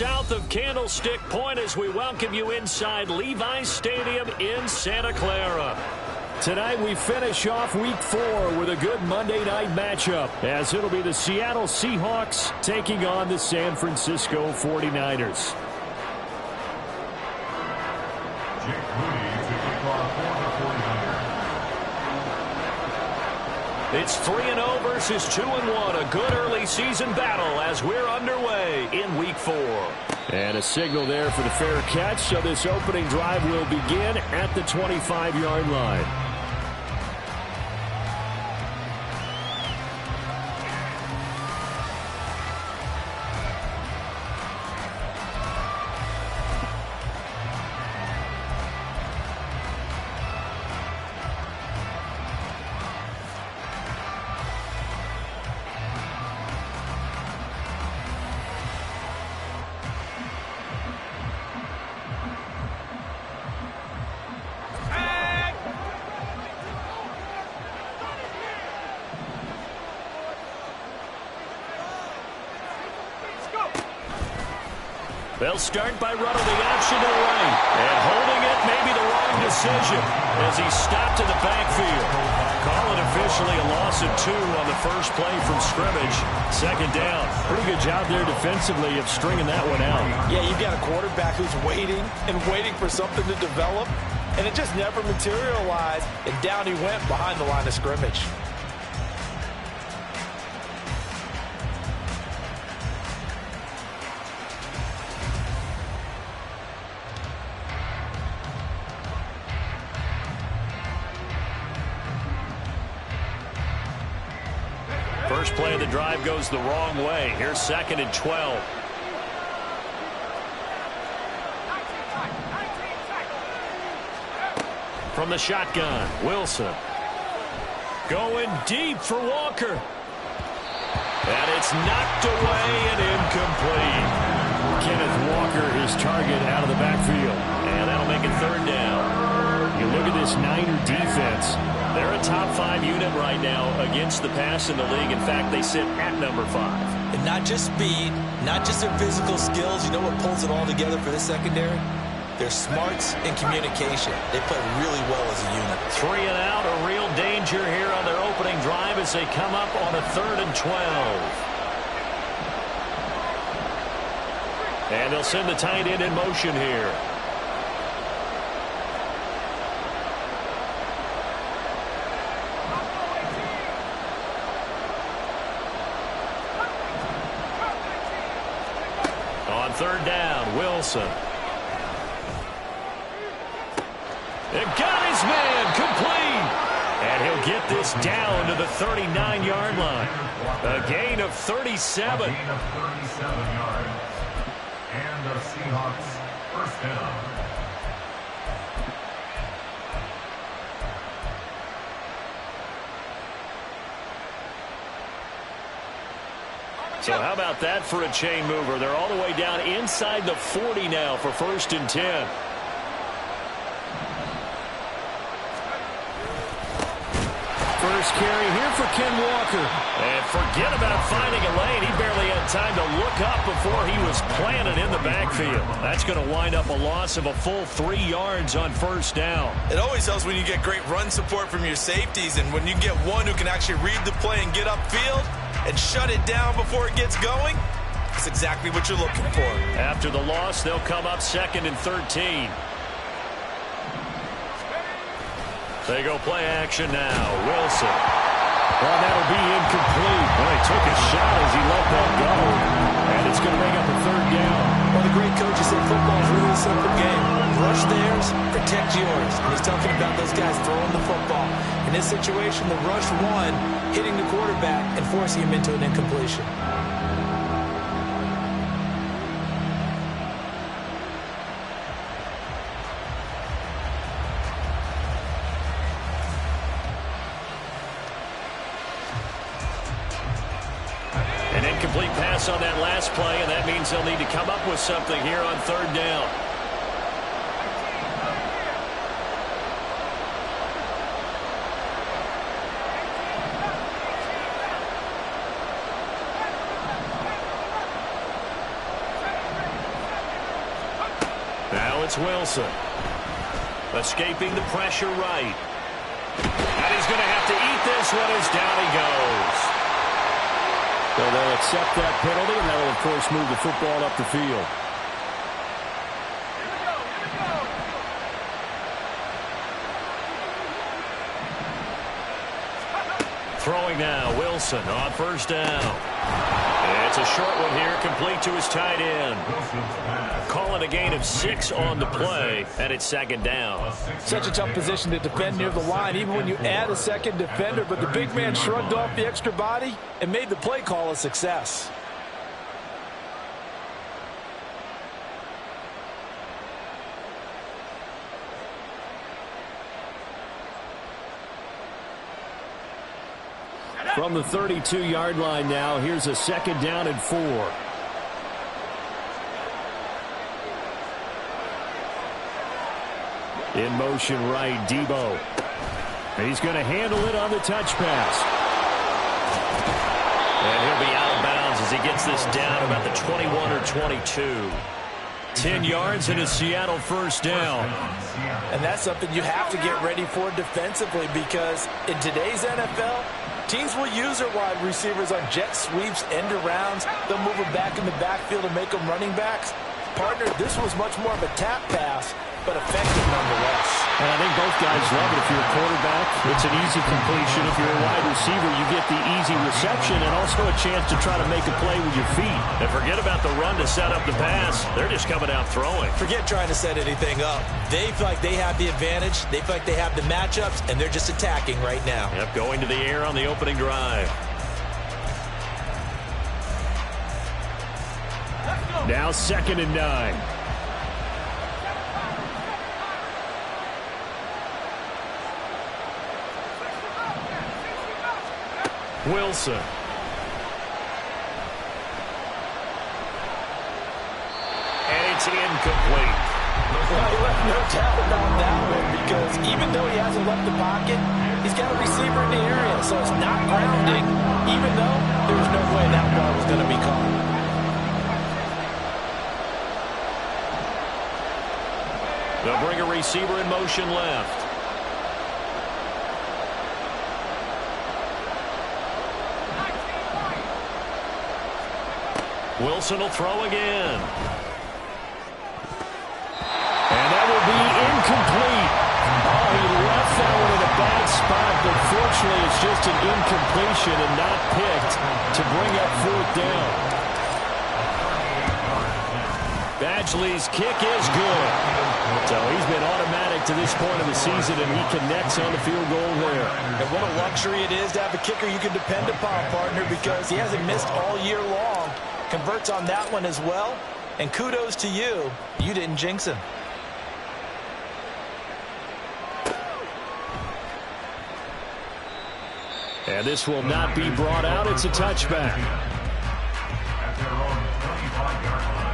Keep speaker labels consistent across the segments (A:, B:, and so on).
A: south of Candlestick Point as we welcome you inside Levi's Stadium in Santa Clara. Tonight we finish off Week 4 with a good Monday night matchup, as it'll be the Seattle Seahawks taking on the San Francisco 49ers. It's 3-0 versus 2-1. A good early season battle as we're underway in Week 4. And a signal there for the fair catch, so this opening drive will begin at the 25-yard line. They'll start by running the option to the right. And holding it may be the wrong decision as he stopped in the backfield. Call it officially a loss of 2 on the first play from scrimmage. Second down. Pretty good job there defensively of stringing that one out.
B: Yeah, you've got a quarterback who's waiting and waiting for something to develop, and it just never materialized, and down he went behind the line of scrimmage.
A: First play of the drive goes the wrong way. Here's 2nd and 12. From the shotgun, Wilson. Going deep for Walker. And it's knocked away and incomplete. Kenneth Walker, his target, out of the backfield. And that'll make it 3rd down. You look at this Niner defense. They're a top 5 unit right now against the pass in the league. In fact, they sit at number 5.
B: And not just speed, not just their physical skills. You know what pulls it all together for this secondary? Their smarts and communication. They play really well as a unit.
A: 3 and out, a real danger here on their opening drive as they come up on a 3rd and 12. And they'll send the tight end in motion here. On 3rd down, Wilson. And got his man complete. And he'll get this down to the 39-yard line. A gain of 37.
C: A gain of 37 yards. And the Seahawks first down.
A: So how about that for a chain mover? They're all the way down inside the 40 now for 1st and 10. First carry here for Ken Walker. And forget about finding a lane. He barely had time to look up before he was planted in the backfield. That's going to wind up a loss of a full 3 yards on 1st down.
D: It always helps when you get great run support from your safeties, and when you get one who can actually read the play and get upfield and shut it down before it gets going. That's exactly what you're looking for.
A: After the loss, they'll come up 2nd and 13. They go play action now. Wilson. Well, that'll be incomplete. Well, he took a shot as he let that go. And it's going to bring up a 3rd down.
B: Well, the great coaches said football is really a simple game. Rush theirs, protect yours. And he's talking about those guys throwing the football. In this situation, the rush one, hitting the quarterback and forcing him into an incompletion.
A: An incomplete pass on that last play, and that means they'll need to come up with something here on 3rd down. Now it's Wilson. Escaping the pressure right. And he's going to have to eat this one as down he goes.
E: So they'll accept that penalty, and that will, of course, move the football up the field.
A: Throwing now, Wilson on first down. It's a short one here, complete to his tight end. Calling a gain of 6 on the play, and it's second down.
B: Such a tough position to defend near the line, even when you add a second defender, but the big man shrugged off the extra body and made the play call a success.
E: From the 32-yard line now, here's a second down and 4. In motion right, Debo. He's going to handle it on the touch pass.
A: And he'll be out of bounds as he gets this down about the 21 or 22. 10 yards and a Seattle first down.
B: And that's something you have to get ready for defensively, because in today's NFL, teams will use their wide receivers on jet sweeps, end arounds. They'll move them back in the backfield and make them running backs. Partner, this was much more of a tap pass, but effective nonetheless.
E: And I think both guys love it. If you're a quarterback, it's an easy completion. If you're a wide receiver, you get the easy reception and also a chance to try to make a play with your feet.
A: And forget about the run to set up the pass. They're just coming out throwing.
B: Forget trying to set anything up. They feel like they have the advantage. They feel like they have the matchups, and they're just attacking right now.
A: Yep, going to the air on the opening drive.
E: Now 2nd and 9.
A: Wilson. And it's incomplete.
B: Well, he left no doubt about that one, because even though he hasn't left the pocket, he's got a receiver in the area, so it's not grounding, even though there was no way that ball was going to be caught.
A: They'll bring a receiver in motion left. Wilson will throw again.
E: And that will be incomplete. Oh, he left that one in a bad spot, but fortunately it's just an incompletion and not picked to bring up 4th down.
A: Badgley's kick is good.
E: So he's been automatic to this point of the season, and he connects on the field goal there.
B: And what a luxury it is to have a kicker you can depend upon, partner, because he hasn't missed all year long. Converts on that one as well, and kudos to you. You didn't jinx him.
E: And this will not be brought out. It's a touchback.
C: At their own 25-yard line.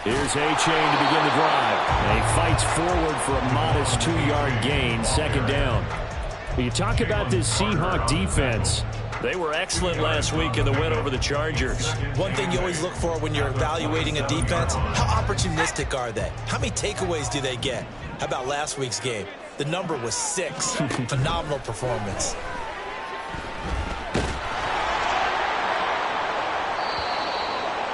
E: Here's A-Chain to begin the drive. And he fights forward for a modest 2-yard gain, 2nd down. You talk about this Seahawk defense.
A: They were excellent last week in the win over the Chargers.
B: One thing you always look for when you're evaluating a defense, how opportunistic are they? How many takeaways do they get? How about last week's game? The number was 6. Phenomenal performance.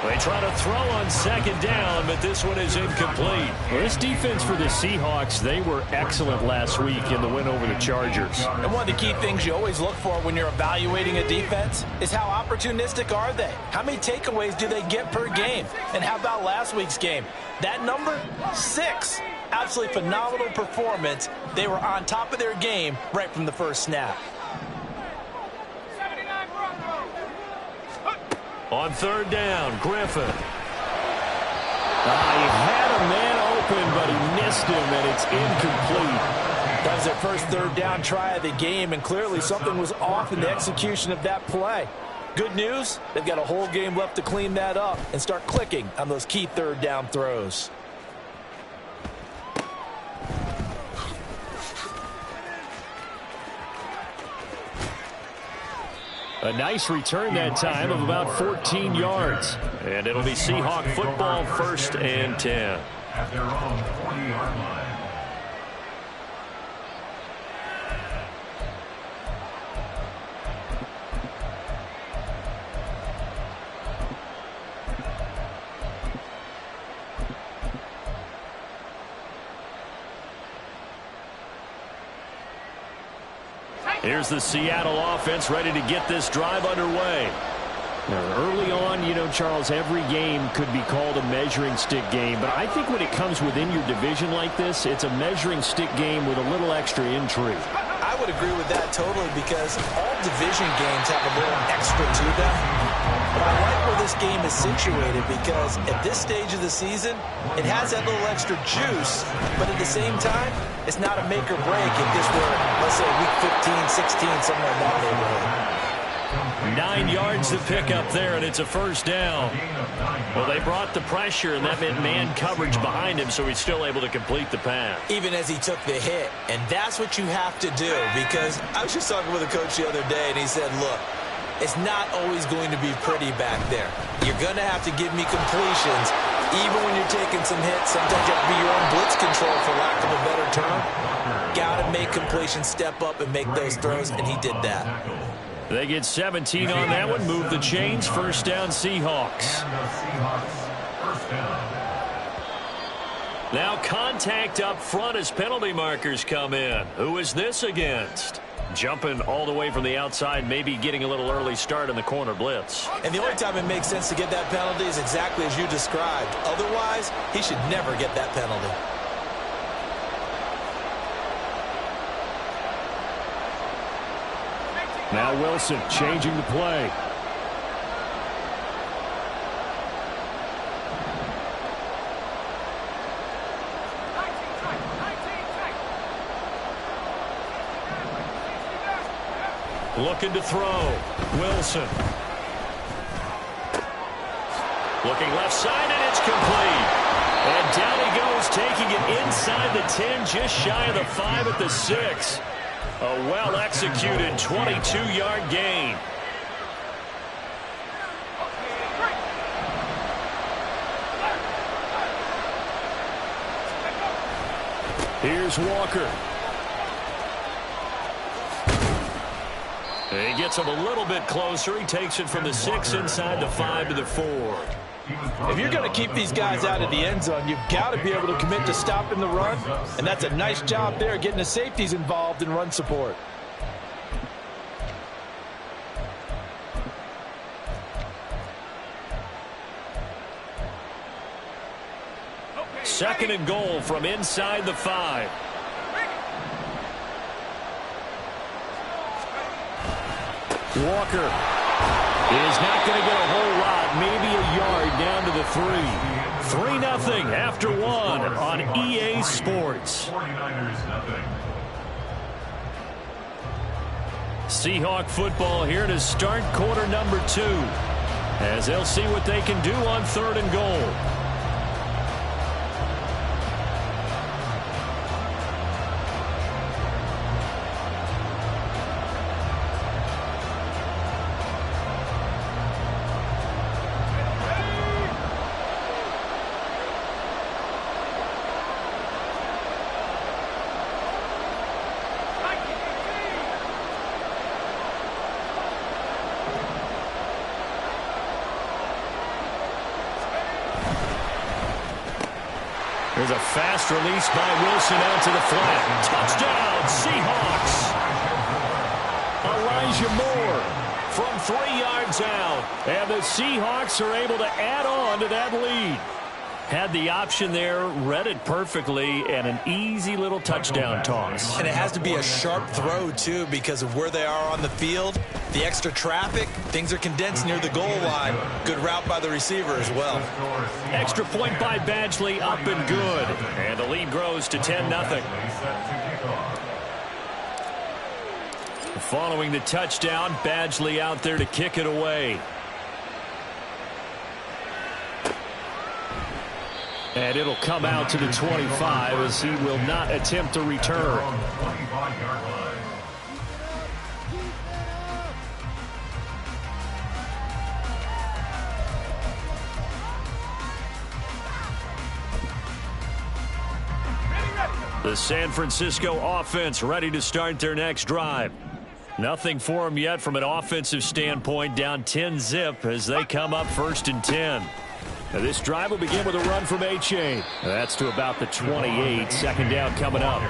A: They try to throw on 2nd down, but this one is incomplete.
E: Well, this defense for the Seahawks, they were excellent last week in the win over the Chargers.
B: And one of the key things you always look for when you're evaluating a defense is how opportunistic are they? How many takeaways do they get per game? And how about last week's game? That number, 6. Absolutely phenomenal performance. They were on top of their game right from the first snap.
A: On 3rd down, Griffin.
E: He had a man open, but he missed him, and it's incomplete.
B: That was their first third down try of the game, and clearly something was off in the execution of that play. Good news, they've got a whole game left to clean that up and start clicking on those key third down throws.
E: A nice return that time of about 14 yards.
A: And it'll be Seahawk football, 1st and 10.
C: At their own 40-yard line.
A: Here's the Seattle offense ready to get this drive underway.
E: Now, early on, you know, Charles, every game could be called a measuring stick game. But I think when it comes within your division like this, it's a measuring stick game with a little extra intrigue.
B: I would agree with that totally because all division games have a little extra to them. But I like where this game is situated because at this stage of the season, it has that little extra juice, but at the same time, it's not a make or break if this were, let's say, week 15, 16, somewhere in that neighborhood.
A: 9 yards to pick up there, and it's a first down. Well, they brought the pressure, and that meant man coverage behind him, so he's still able to complete the pass.
B: Even as he took the hit, and that's what you have to do because I was just talking with a coach the other day, and he said, look, it's not always going to be pretty back there. You're going to have to give me completions. Even when you're taking some hits, sometimes you have to be your own blitz control, for lack of a better term. Got to make completions, step up, and make those throws, and he did that.
A: They get 17 on that one, move the chains, first down Seahawks.
C: And the Seahawks, 1st down.
A: Now contact up front as penalty markers come in. Who is this against? Jumping all the way from the outside, maybe getting a little early start in the corner blitz.
B: And the only time it makes sense to get that penalty is exactly as you described. Otherwise, he should never get that penalty.
E: Now Wilson changing the play.
A: Looking to throw. Wilson. Looking left side, and it's complete. And down he goes, taking it inside the 10, just shy of the 5 at the 6. A well-executed 22-yard gain.
E: Here's Walker.
A: He gets him a little bit closer. He takes it from the 6 inside the 5 to the 4.
B: If you're going to keep these guys out of the end zone, you've got to be able to commit to stopping the run, and that's a nice job there, getting the safeties involved in run support.
A: Second and goal from inside the 5.
E: Walker is not going to get a whole lot, maybe a yard down to the 3.
A: 3-0 after 1 on EA Sports.
C: 49ers, nothing.
A: Seahawk football here to start quarter number 2, as they'll see what they can do on 3rd and goal. There's a fast release by Wilson out to the flat. Touchdown, Seahawks. Elijah Moore from 3 yards out. And the Seahawks are able to add on to that lead. Had the option there, read it perfectly, and an easy little touchdown toss.
B: And it has to be a sharp throw, too, because of where they are on the field. The extra traffic, things are condensed near the goal line. Good route by the receiver as well.
A: Extra point by Badgley, up and good. And the lead lead grows to 10-0. Following the touchdown, Badgley out there to kick it away. And it'll come out to the 25 as he will not attempt to return. The San Francisco offense ready to start their next drive. Nothing for them yet from an offensive standpoint, down 10-0 as they come up 1st and 10. Now this drive will begin with a run from A-Chain. That's to about the 28. Second down coming up.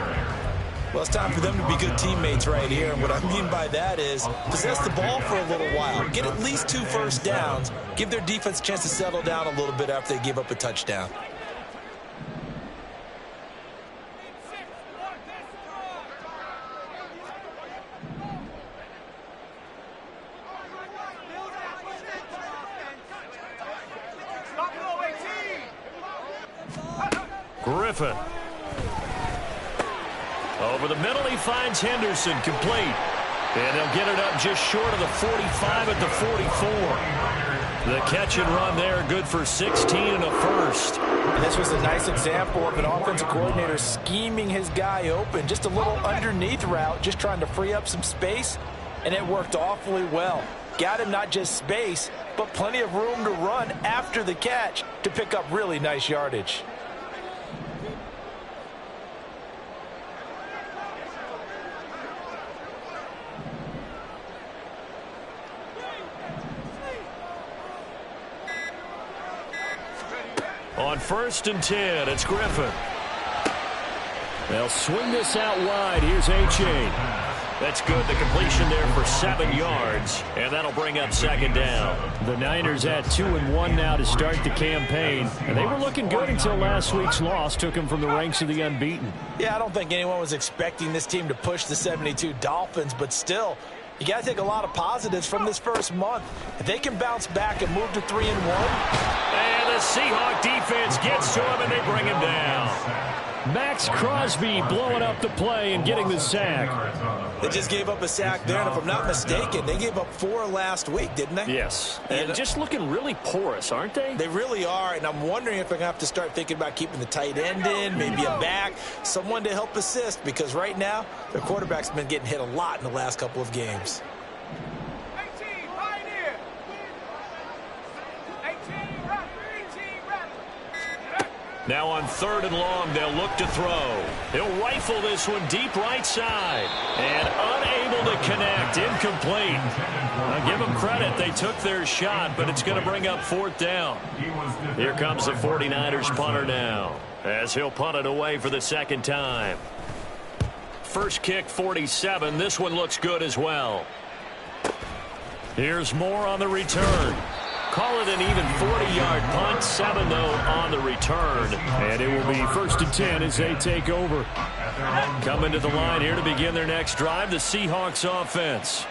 B: Well, it's time for them to be good teammates right here. And what I mean by that is possess the ball for a little while. Get at least 2 first downs. Give their defense a chance to settle down a little bit after they give up a touchdown.
A: Griffin. Over the middle, he finds Henderson, complete. And they'll get it up just short of the 45 at the 44. The catch and run there, good for 16 and a first.
B: And this was a nice example of an offensive coordinator scheming his guy open. Just a little underneath route, just trying to free up some space, and it worked awfully well. Got him not just space, but plenty of room to run after the catch to pick up really nice yardage.
A: On 1st and 10, it's Griffin. They'll swing this out wide. Here's A-Chain. That's good. The completion there for 7 yards, and that'll bring up second down. The Niners at 2-1 now to start the campaign, and they were looking good until last week's loss took them from the ranks of the unbeaten.
B: Yeah, I don't think anyone was expecting this team to push the 72 Dolphins, but still, you got to take a lot of positives from this first month. If they can bounce back and move to 3-1.
A: And the Seahawk defense gets to him, and they bring him down. Max Crosby blowing up the play and getting the sack.
B: They just gave up a sack there, and if I'm not mistaken, they gave up 4 last week, didn't they?
A: Yes, and just looking really porous, aren't they?
B: They really are, and I'm wondering if they're going to have to start thinking about keeping the tight end in, maybe a back, someone to help assist, because right now, their quarterback's been getting hit a lot in the last couple of games.
A: Now on 3rd and long, they'll look to throw. He'll rifle this one deep right side. And unable to connect. Incomplete. I'll give them credit. They took their shot, but it's going to bring up 4th down. Here comes the 49ers punter now, as he'll punt it away for the 2nd time. First kick, 47. This one looks good as well. Here's more on the return. Call it an even 40-yard punt. 7, though, on the return. And it will be 1st and 10 as they take over. Coming to the line here to begin their next drive, the Seahawks offense.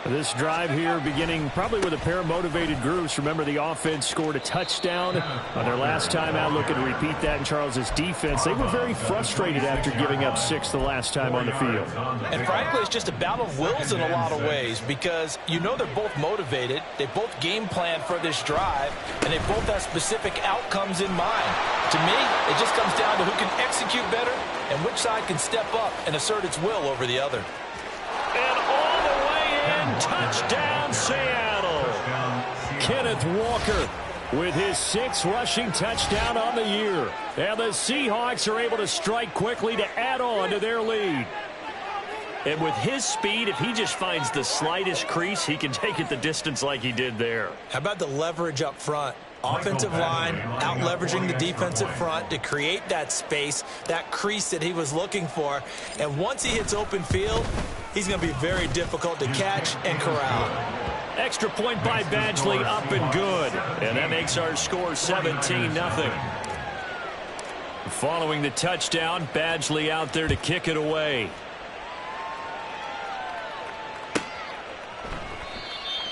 A: This drive here beginning probably with a pair of motivated groups. Remember, the offense scored a touchdown on their last time out. Looking to repeat that in Charles's defense. They were very frustrated after giving up 6 the last time on the field.
B: And frankly, it's just a battle of wills in a lot of ways, because you know they're both motivated. They both game plan for this drive, and they both have specific outcomes in mind. To me, it just comes down to who can execute better and which side can step up and assert its will over the other.
A: And all the way in, touchdown Seattle. Kenneth Walker with his 6th rushing touchdown on the year. And the Seahawks are able to strike quickly to add on to their lead. And with his speed, if he just finds the slightest crease, he can take it the distance like he did there.
B: How about the leverage up front? Offensive line out leveraging the defensive front to create that space, that crease that he was looking for. And once he hits open field, he's going to be very difficult to catch and corral.
A: Extra point by Badgley, up and good. And that makes our score 17-0. Following the touchdown, Badgley out there to kick it away.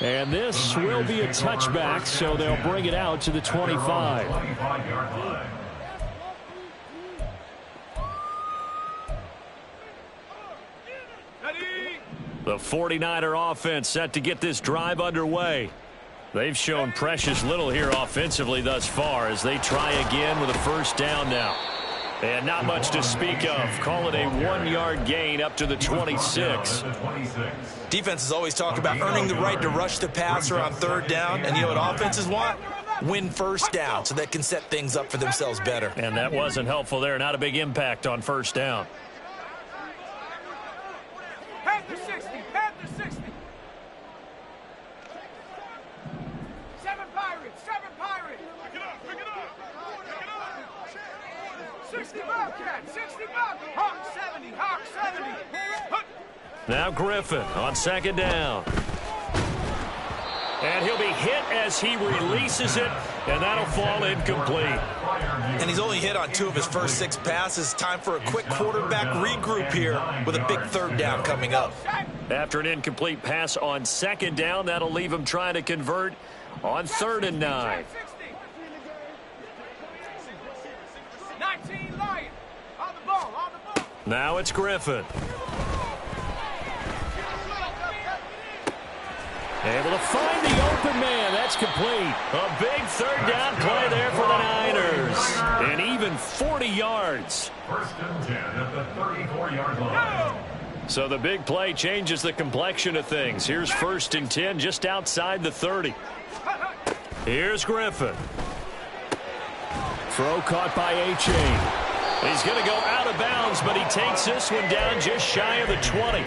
A: And this will be a touchback, so they'll bring it out to the 25. The 49er offense set to get this drive underway. They've shown precious little here offensively thus far as they try again with a first down now. And not much to speak of. Call it a 1-yard gain up to the 26.
D: Defenses always talk about earning the right to rush the passer on third down. And you know what offenses want? Win first down so they can set things up for themselves better.
A: And that wasn't helpful there. Not a big impact on first down.
F: Panther 60, Panther 60. 7 Pirates, 7 Pirates. Pick it up, pick it up. Pick it up. 60 Bobcat, 60 Bobcat. Hawk 70, Hawk 70.
A: Now Griffin on second down. And he'll be hit as he releases it, and that'll fall incomplete.
D: And he's only hit on 2 of his first 6 passes. Time for a quick quarterback regroup here with a big third down coming up.
A: After an incomplete pass on second down, that'll leave him trying to convert on 3rd and 9.
F: 19 Lion. On the ball, on the ball.
A: Now it's Griffin. Able to find the open man. That's complete. A big third down play there for the Niners. And even 40 yards.
C: First and 10 at the 34-yard line.
A: So the big play changes the complexion of things. Here's 1st and 10 just outside the 30. Here's Griffin. Throw caught by A-Chain. He's going to go out of bounds, but he takes this one down just shy of the 20.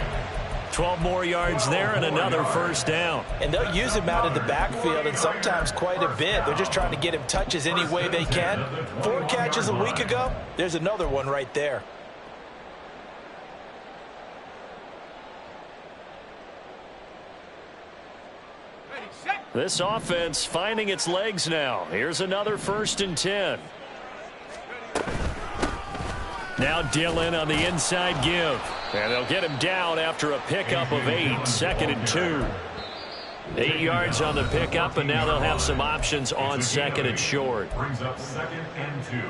A: 12 more yards there and another first down.
B: And they'll use him out in the backfield, and sometimes quite a bit. They're just trying to get him touches any way they can. 4 catches a week ago. There's another one right there.
A: This offense finding its legs now. Here's another 1st and 10. Now Dillon on the inside give. And they'll get him down after a pickup of 8. 2nd and 2. 8 yards on the pickup, and now they'll have some options on 2nd and short.
C: Brings up 2nd and 2.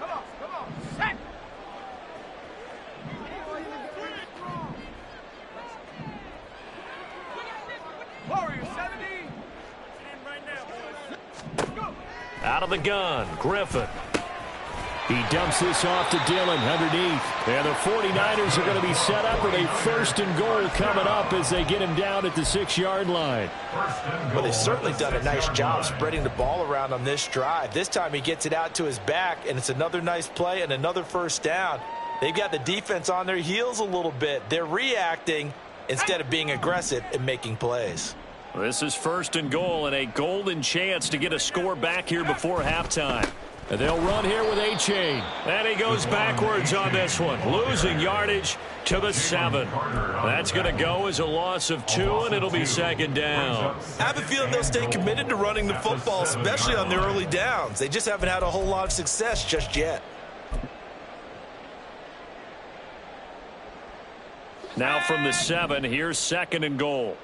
F: Come on, set. Warrior 70.
A: Out of the gun, Griffin. He dumps this off to Dillon underneath. And the 49ers are going to be set up with a 1st and goal coming up as they get him down at the 6-yard line.
B: Well, they've certainly done a nice job spreading the ball around on this drive. This time he gets it out to his back, and it's another nice play and another first down. They've got the defense on their heels a little bit. They're reacting instead of being aggressive and making plays.
A: This is 1st and goal and a golden chance to get a score back here before halftime. And they'll run here with A-Chain. And he goes backwards on this one, losing yardage to the 7. That's going to go as a loss of 2, and it'll be 2nd down.
D: I have a feeling they'll stay committed to running the football, especially on their early downs. They just haven't had a whole lot of success just yet.
A: Now from the 7, here's 2nd and goal.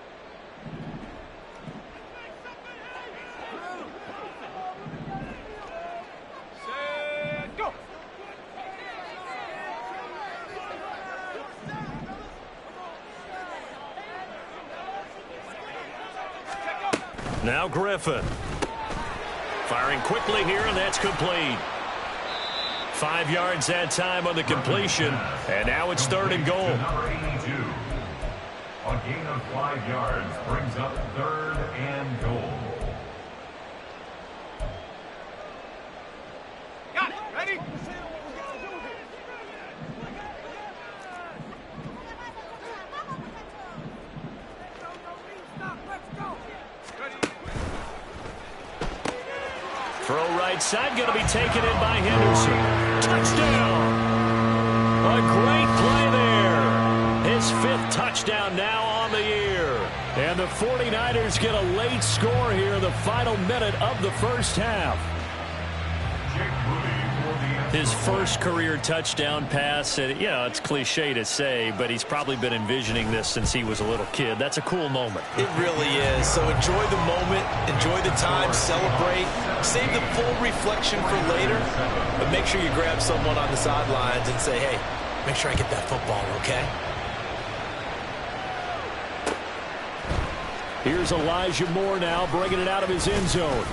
A: Now Griffin. Firing quickly here, and that's complete. 5 yards that time on the completion, and now it's 3rd and goal.
C: Number 82. A gain of 5 yards brings up 3rd and goal.
F: Got it, ready?
A: Throw right side, going to be taken in by Henderson. Touchdown! A great play there. His 5th touchdown now on the year. And the 49ers get a late score here in the final minute of the first half.
C: Jake Moody for the
A: His first career touchdown pass, and, it's cliche to say, but he's probably been envisioning this since he was a little kid. That's a cool moment.
B: It really is. So enjoy the moment, enjoy the time, celebrate, save the full reflection for later, but make sure you grab someone on the sidelines and say, hey, make sure I get that football, okay?
E: Here's Elijah Moore now, bringing it out of his end zone.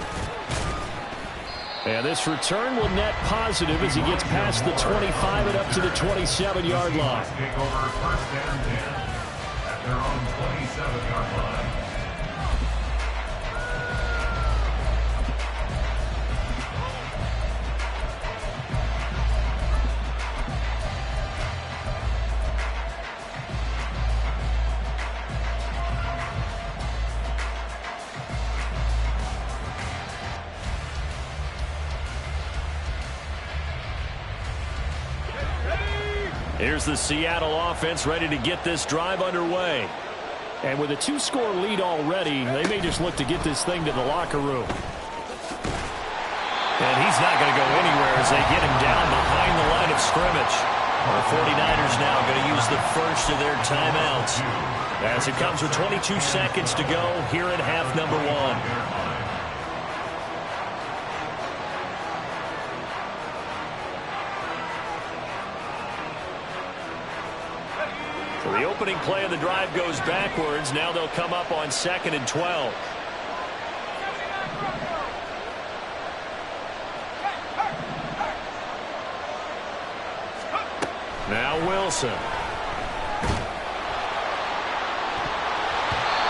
E: And this return will net positive as he gets past the 25 and up to the 27-yard line.
C: Take over first and 10 at their own 27-yard line.
A: Here's the Seattle offense ready to get this drive underway.
E: And with a 2-score lead already, they may just look to get this thing to the locker room.
A: And he's not going to go anywhere as they get him down behind the line of scrimmage. The 49ers now going to use the first of their timeouts as it comes with 22 seconds to go here at half number 1. The opening play of the drive goes backwards. Now they'll come up on 2nd and 12. Now Wilson.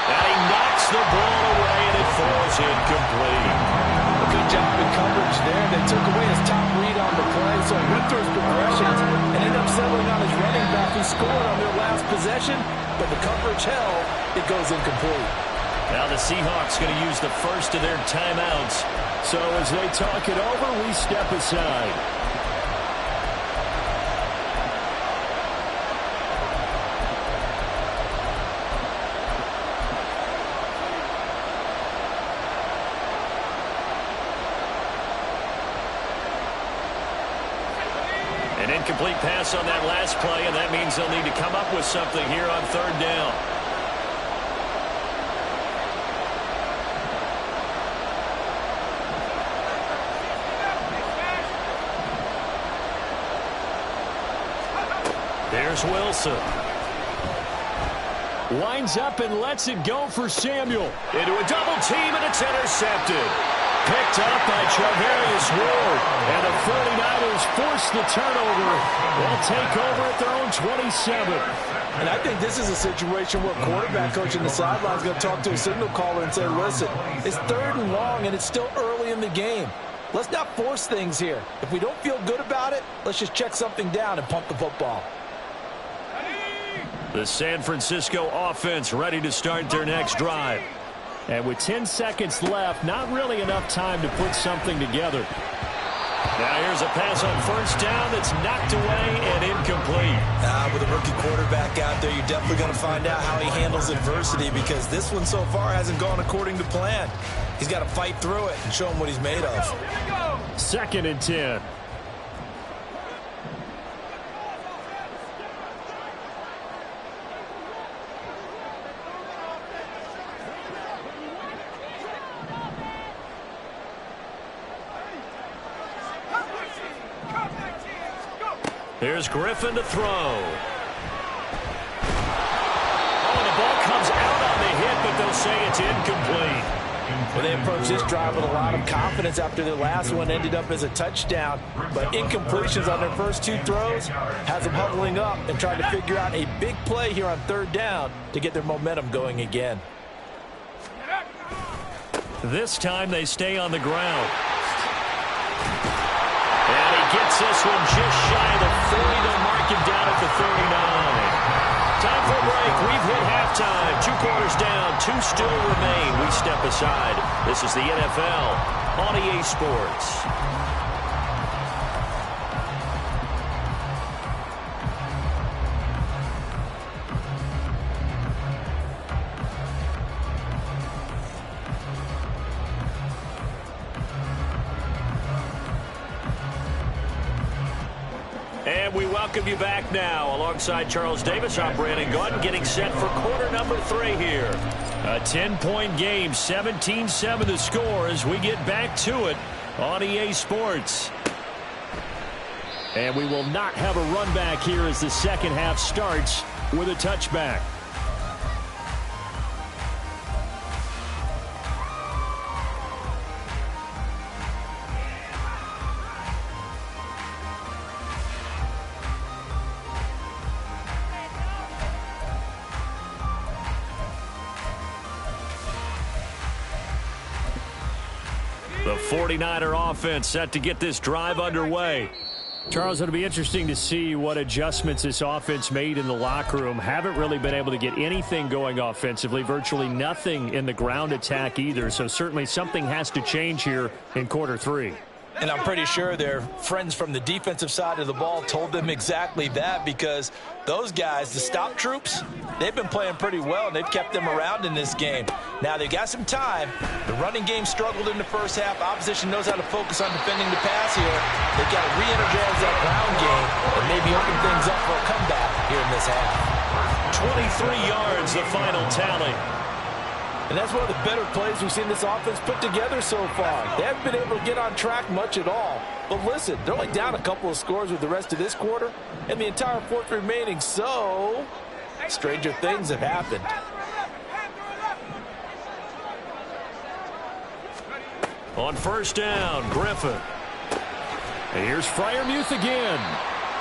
A: And he knocks the ball away, and it falls incomplete.
B: A good job in coverage there. They took away his top read on the play, so he went through his progressions and ended up settling on his running back who scored on their last possession, but the coverage held. It goes incomplete.
A: Now the Seahawks going to use the first of their timeouts.
E: So as they talk it over, we step aside.
A: An incomplete pass on that last play, and that means they'll need to come up with something here on 3rd down. There's Wilson.
E: Winds up and lets it go for Samuel.
A: Into a double team, and it's intercepted. Picked up by Charvarius Ward. And the 49ers force the turnover. They'll take over at their own 27.
B: And I think this is a situation where quarterback coach in the sideline is going to talk to a signal caller and say, listen, it's 3rd and long, and it's still early in the game. Let's not force things here. If we don't feel good about it, let's just check something down and pump the football.
A: The San Francisco offense ready to start their next drive.
E: And with 10 seconds left, not really enough time to put something together.
A: Now here's a pass on 1st down that's knocked away and incomplete.
B: With a rookie quarterback out there, you're definitely going to find out how he handles adversity, because this one so far hasn't gone according to plan. He's got to fight through it and show him what he's made of.
E: 2nd and 10.
A: Here's Griffin to throw. Oh, and the ball comes out on the hit, but they'll say it's incomplete.
B: Well, they approached this drive with a lot of confidence after their last one ended up as a touchdown. But incompletions on their first 2 throws has them huddling up and trying to figure out a big play here on 3rd down to get their momentum going again.
A: This time they stay on the ground. And he gets this one just shy of the 40. They'll mark him down at the 39. Time for a break. We've hit halftime. 2 quarters down. 2 still remain. We step aside. This is the NFL on EA Sports. And we welcome you back now. Alongside Charles Davis, I'm Brandon Gaudin, getting set for quarter number 3 here. A 10-point game, 17-7 the score as we get back to it on EA Sports. And we will not have a run back here as the second half starts with a touchback. The 49er offense set to get this drive underway. Charles, it'll be interesting to see what adjustments this offense made in the locker room. Haven't really been able to get anything going offensively, virtually nothing in the ground attack either. So certainly something has to change here in quarter 3.
B: And I'm pretty sure their friends from the defensive side of the ball told them exactly that, because those guys, the stop troops, they've been playing pretty well, and they've kept them around in this game. Now, they've got some time. The running game struggled in the first half. Opposition knows how to focus on defending the pass here. They've got to re-energize that ground game and maybe open things up for a comeback here in this half.
A: 23 yards, the final tally.
B: And that's one of the better plays we've seen this offense put together so far. They haven't been able to get on track much at all. But listen, they're only down a couple of scores with the rest of this quarter and the entire fourth remaining. So, stranger things have happened.
A: On first down, Griffin. And here's Freiermuth again.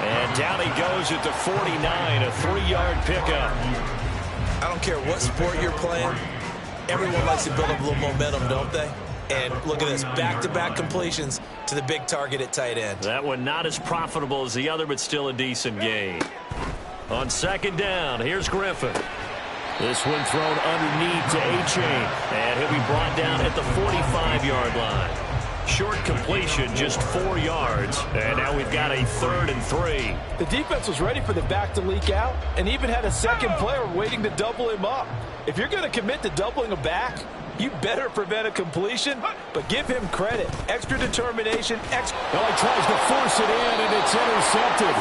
A: And down he goes at the 49, a 3-yard pickup.
D: I don't care what sport you're playing. Everyone likes to build up a little momentum, don't they? And look at this, back-to-back completions to the big target at tight end.
A: That one not as profitable as the other, but still a decent gain. On second down, here's Griffin. This one thrown underneath to A-Chain. And he'll be brought down at the 45-yard line. Short completion, just 4 yards. And now we've got a 3rd and 3.
B: The defense was ready for the back to leak out and even had a second player waiting to double him up. If you're going to commit to doubling a back, you better prevent a completion, but give him credit. Extra determination.
E: Well, he tries to force it in, and it's intercepted.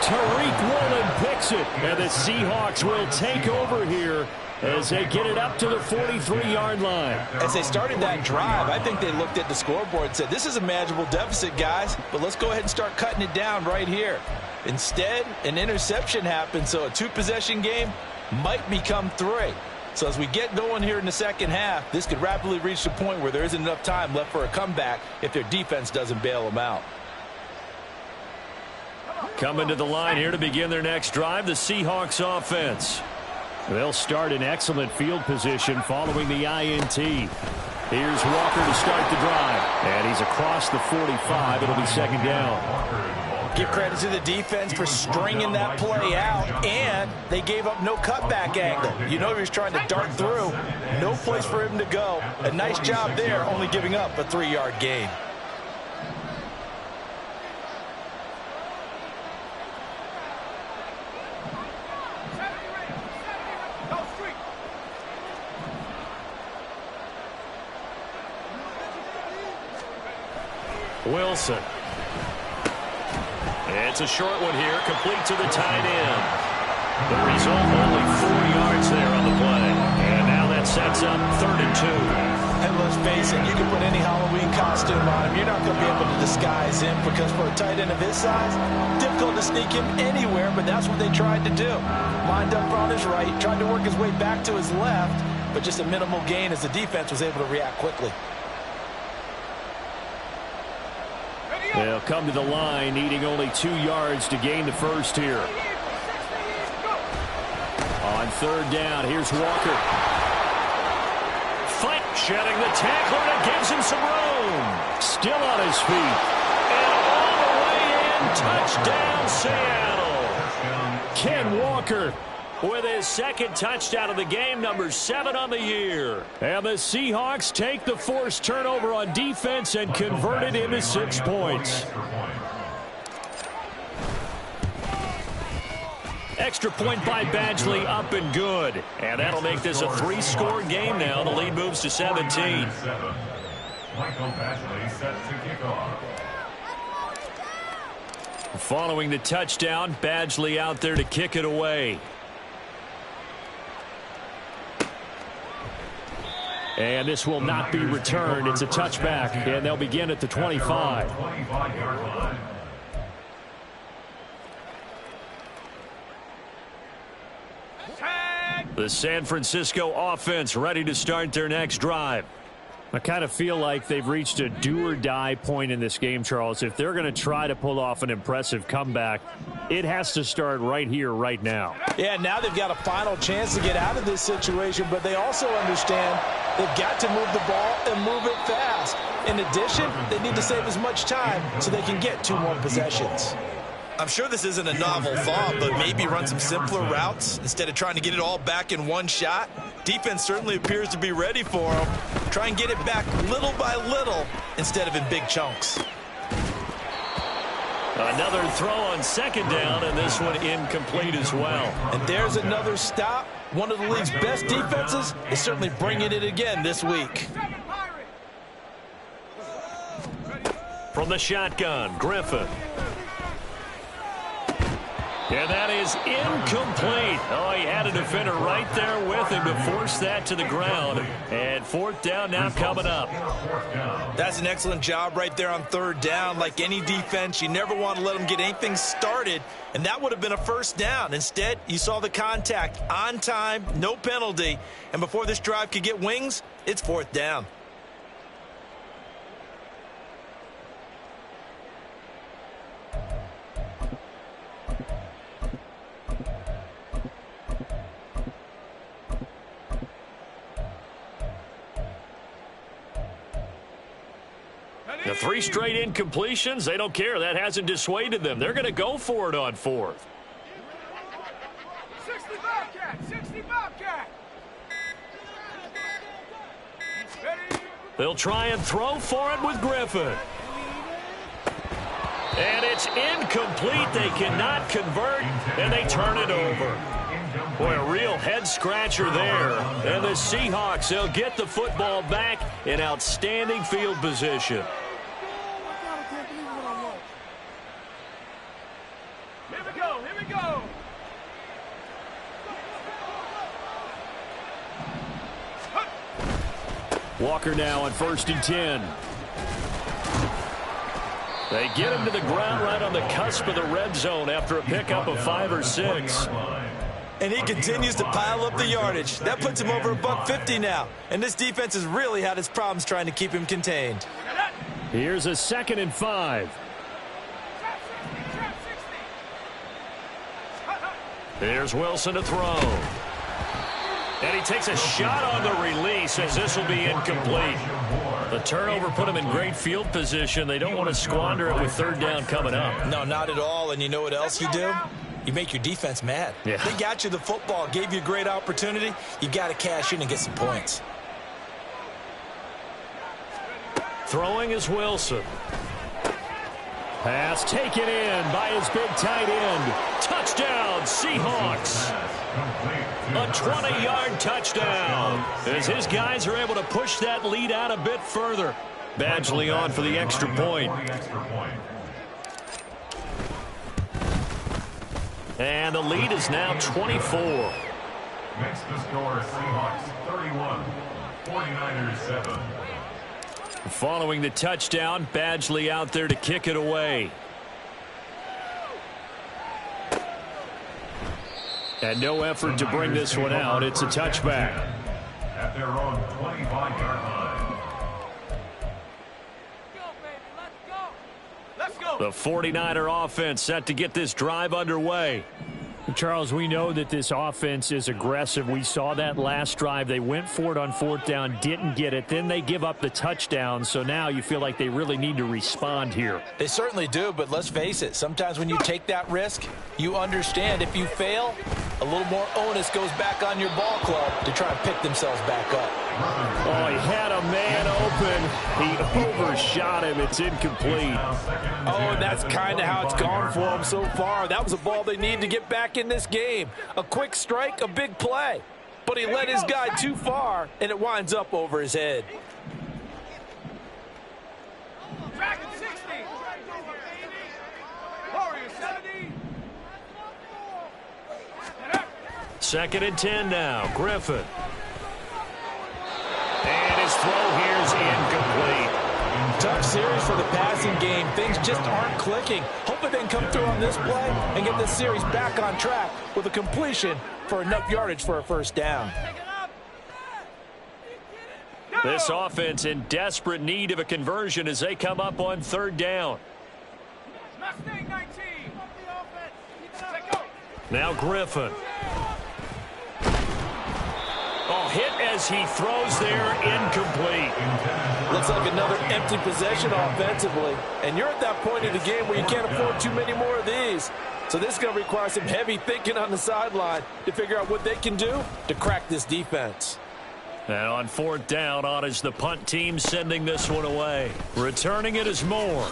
E: Tariq Woolen picks it, and the Seahawks will take over here as they get it up to the 43-yard line.
B: As they started that drive, I think they looked at the scoreboard and said, this is a manageable deficit, guys, but let's go ahead and start cutting it down right here. Instead, an interception happened, so a 2-possession game might become 3. So as we get going here in the second half, this could rapidly reach the point where there isn't enough time left for a comeback if their defense doesn't bail them out.
A: Coming to the line here to begin their next drive, the Seahawks offense. They'll start in excellent field position following the INT. Here's Walker to start the drive. And he's across the 45. It'll be second down.
B: Give credit to the defense for stringing that play out, and they gave up no cutback angle. You know he was trying to dart through. No place for him to go. A nice job there, only giving up a 3-yard gain.
A: Wilson. It's a short one here, complete to the tight end. The result, only 4 yards there on the play. And now that sets up 3rd and 2.
B: And let's face it, you can put any Halloween costume on him. You're not going to be able to disguise him, because for a tight end of his size, difficult to sneak him anywhere, but that's what they tried to do. Lined up on his right, tried to work his way back to his left, but just a minimal gain as the defense was able to react quickly.
E: They'll come to the line, needing only 2 yards to gain the first here. On third down, here's Walker.
A: Fight, shedding the tackler, and it gives him some room. Still on his feet. And all the way in, touchdown Seattle. Ken Walker with his second touchdown of the game, number 7 on the year.
E: And the Seahawks take the forced turnover on defense and convert it into 6 points.
A: Extra point by Badgley, up and good. And that'll make this a 3-score game now. The lead moves to 17.
C: Michael Badgley set to kick off.
E: Following the touchdown, Badgley out there to kick it away. And this will not be returned. It's a touchback, and they'll begin at the 25. The San Francisco offense ready to start their next drive. I kind of feel like they've reached a do-or-die point in this game, Charles. If they're going to try to pull off an impressive comeback, it has to start right here, right now.
B: Yeah, now they've got a final chance to get out of this situation, but they also understand they've got to move the ball and move it fast. In addition, they need to save as much time so they can get 2 more possessions.
D: I'm sure this isn't a novel thought, but maybe run some simpler routes instead of trying to get it all back in one shot. Defense certainly appears to be ready for them. Try and get it back little by little instead of in big chunks.
E: Another throw on second down, and this one incomplete as well.
B: And there's another stop. One of the league's best defenses is certainly bringing it again this week.
E: From the shotgun, Griffin. And that is incomplete. Oh, he had a defender right there with him to force that to the ground. And 4th down now coming up.
D: That's an excellent job right there on 3rd down. Like any defense, you never want to let them get anything started, and that would have been a 1st down. Instead, you saw the contact on time, no penalty, and before this drive could get wings, it's 4th down.
E: The 3 straight incompletions, they don't care. That hasn't dissuaded them. They're going to go for it on 4th.
F: 60 Bobcat! 60 Bobcat!
E: They'll try and throw for it with Griffin. And it's incomplete. They cannot convert, and they turn it over. Boy, a real head-scratcher there. And the Seahawks, they'll get the football back in outstanding field position.
F: Here we go, here we go!
E: Walker now on 1st and 10. They get him to the ground right on the cusp of the red zone after a pickup of 5 or 6.
D: And he continues to pile up the yardage. That puts him over $150 now. And this defense has really had its problems trying to keep him contained.
E: Here's a 2nd and 5. There's Wilson to throw. And he takes a shot on the release as this will be incomplete. The turnover put him in great field position. They don't want to squander it with 3rd down coming up.
D: No, not at all. And you know what else you do? You make your defense mad.
E: Yeah.
D: They got you the football, gave you a great opportunity. You got to cash in and get some points.
E: Throwing is Wilson. Pass taken in by his big tight end. Touchdown, Seahawks. A 20-yard touchdown as his guys are able to push that lead out a bit further. Badgley on for the extra point. And the lead is now 24.
C: Makes the score Seahawks 31, 49ers 7.
E: Following the touchdown, Badgley out there to kick it away. And no effort to bring this one out. It's a touchback.
C: At their own 25-yard line.
F: Go, baby, let's go! Let's go!
E: The 49er offense set to get this drive underway. Charles, we know that this offense is aggressive. We saw that last drive. They went for it on 4th down, didn't get it. Then they give up the touchdown. So now you feel like they really need to respond here.
B: They certainly do, but let's face it. Sometimes when you take that risk, you understand if you fail, a little more onus goes back on your ball club to try and pick themselves back up.
E: Oh, he had a man open. He overshot him. It's incomplete.
B: Oh, and that's kind of how it's gone for them so far. That was a ball they need to get back in this game. A quick strike, a big play. But he led his guy too far, and it winds up over his head.
F: Dragon 60! Warriors
A: 2nd and 10 now. Griffin. And his throw here is incomplete.
B: Tough series for the passing game. Things just aren't clicking. Hoping they can come through on this play and get this series back on track with a completion for enough yardage for a first down.
A: This offense in desperate need of a conversion as they come up on 3rd down.
F: Mustang 19.
A: Now Griffin. Oh, hit as he throws there, incomplete.
B: Looks like another empty possession offensively. And you're at that point in the game where you can't afford too many more of these. So this is going to require some heavy thinking on the sideline to figure out what they can do to crack this defense.
A: And on 4th down, on is the punt team sending this one away. Returning it is Moore.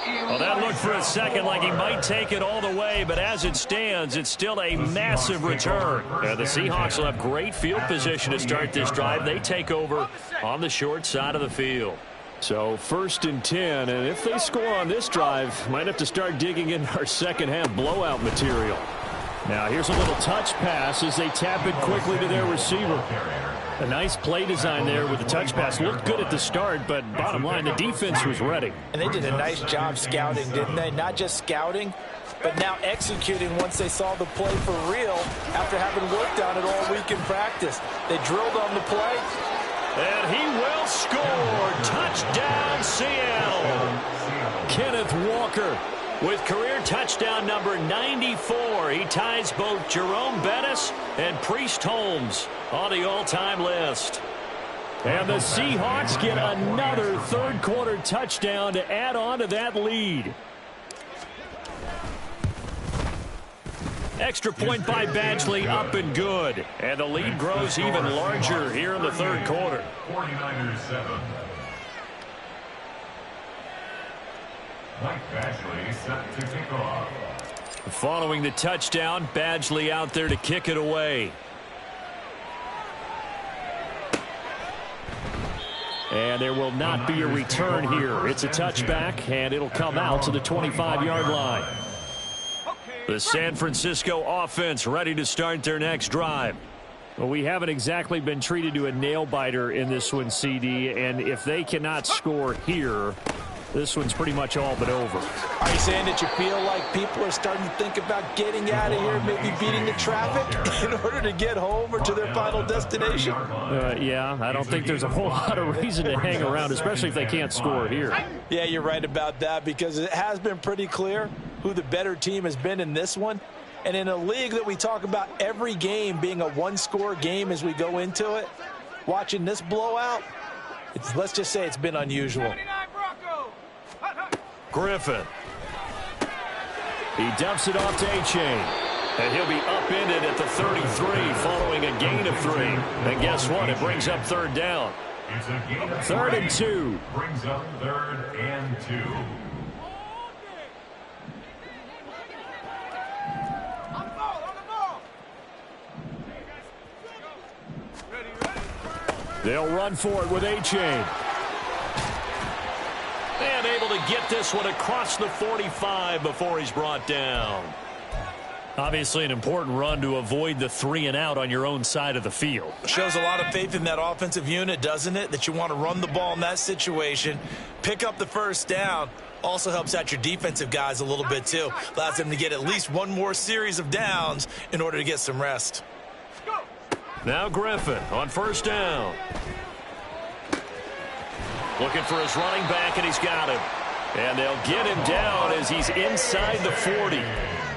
A: Well, that looked for a second like he might take it all the way, but as it stands, it's still a massive return. The Seahawks will have great field position to start this drive. They take over on the short side of the field.
E: So 1st and 10, and if they score on this drive, might have to start digging in our second-half blowout material. Now here's a little touch pass as they tap it quickly to their receiver. A nice play design there with the touch pass. Looked good at the start, but bottom line, the defense was ready.
B: And they did a nice job scouting, didn't they? Not just scouting, but now executing once they saw the play for real after having worked on it all week in practice. They drilled on the play.
A: And he will score. Touchdown, Seattle. Kenneth Walker with career touchdown number 94. He ties both Jerome Bettis and Priest Holmes on the all-time list. And the Seahawks get another 3rd quarter touchdown to add on to that lead. Extra point by Badgley, up and good. And the lead grows even larger here in the 3rd quarter.
C: 49ers 7. Mike Badgley set to kick off.
A: Following the touchdown, Badgley out there to kick it away. And there will not be a return here. It's a touchback, and it'll come out to the 25-yard line. The San Francisco offense ready to start their next drive.
E: Well, we haven't exactly been treated to a nail-biter in this one, CD, and if they cannot score here, this one's pretty much all but over.
B: Are you saying that you feel like people are starting to think about getting out of here, maybe beating the traffic in order to get home or to their final destination?
E: Yeah, I don't think there's a whole lot of reason to hang around, especially if they can't score here.
B: Yeah, you're right about that because it has been pretty clear who the better team has been in this one. And in a league that we talk about every game being a one-score game as we go into it, watching this blowout, let's just say it's been unusual.
A: Griffin. He dumps it off to A-Chain. And he'll be upended at the 33 following a gain of 3. And guess what? It brings up 3rd down.
C: It's a gain of
A: 3rd and 2.
C: Brings up 3rd and 2.
E: They'll run for it with A-Chain.
A: And able to get this one across the 45 before he's brought down. Obviously an important run to avoid the 3 and out on your own side of the field.
D: Shows a lot of faith in that offensive unit, doesn't it? That you want to run the ball in that situation, pick up the first down. Also helps out your defensive guys a little bit too. Allows them to get at least one more series of downs in order to get some rest.
A: Now Griffin on 1st down. Looking for his running back, and he's got him. And they'll get him down as he's inside the 40.